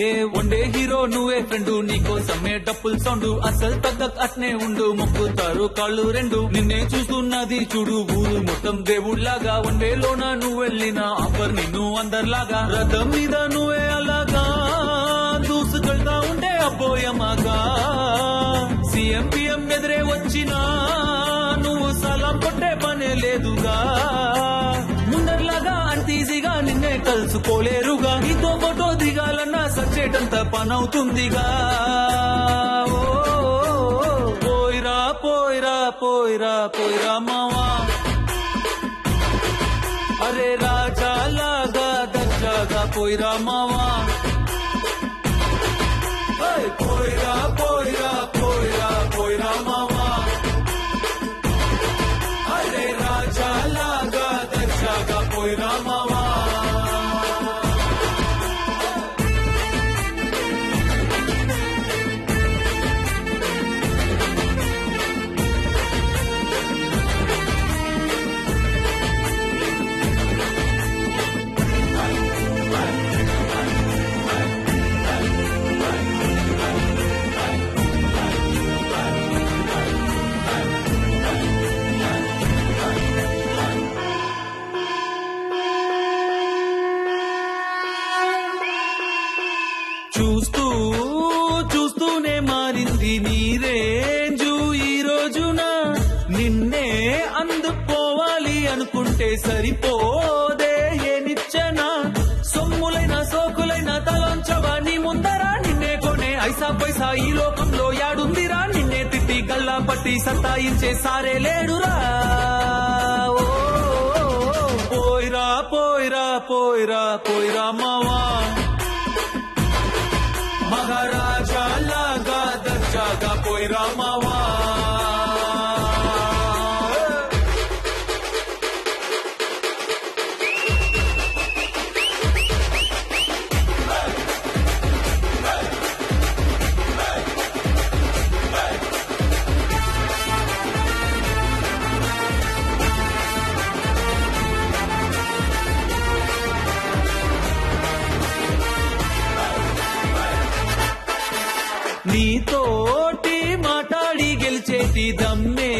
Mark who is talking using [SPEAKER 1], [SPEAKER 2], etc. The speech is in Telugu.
[SPEAKER 1] ఏ ఉండే హీరో నువ్వే ఫ్రెండు, నీకోసమే డప్పుల్ సౌండ్, అసలు తగ్గక్ అట్నే ఉండు, మొక్కుతారు కాళ్ళు రెండు, నిన్నే చూస్తున్నది చూడు ఊరు మొత్తం దేవుళ్లాగా, వన్వేలోన నువ్వు వెళ్ళిన ఆఫర్ నిన్ను అందరిలాగా, రథం మీద నువ్వే అలాగా దూసుకెళ్తా ఉంటే అబ్బోయమాగా, సీఎం పిఎం ఎదురే వచ్చినా నువ్వు సలాం కొట్టే పనే లేదుగా, ముందర్లాగా అంత ఈజీగా నిన్నే కలుసుకోలేరుగా, నీతో ఫోటో దిగాలన్నా సచ్చేటంత పనవుతుందిగా, పోయిరా పోయిరా పోయిరా పోయిరా మావా, అరే రాజా లాగా దర్జాగా పోయిరా మావా, పోయిరా పోయిరా పోయిరా పోయిరా మావా, అరే రాజా లాగా దర్జాగా పోయిరా మావా. చూస్తూ చూస్తూనే మారింది నీ రేంజు ఈ రోజున, నిన్నే అందుకోవాలి అనుకుంటే సరిపోదే ఏ నిచ్చెన, సొమ్ములైన సోకులైన తలంచవా నీ ముందరా, నిన్నే కొనే ఐసా పైసా ఈ లోకంలో యాడుందిరా, నిన్నే తిట్టి గల్లా పట్టి సత్తాయించే సారే లేడురా, పోయిరా పోయిరా పోయిరా పోయిరా మావా, మహారాజా లాగా దర్జాగా పోయిరా మావా. నీతోటి మాట్లాడి గెలిచేటి దమ్మే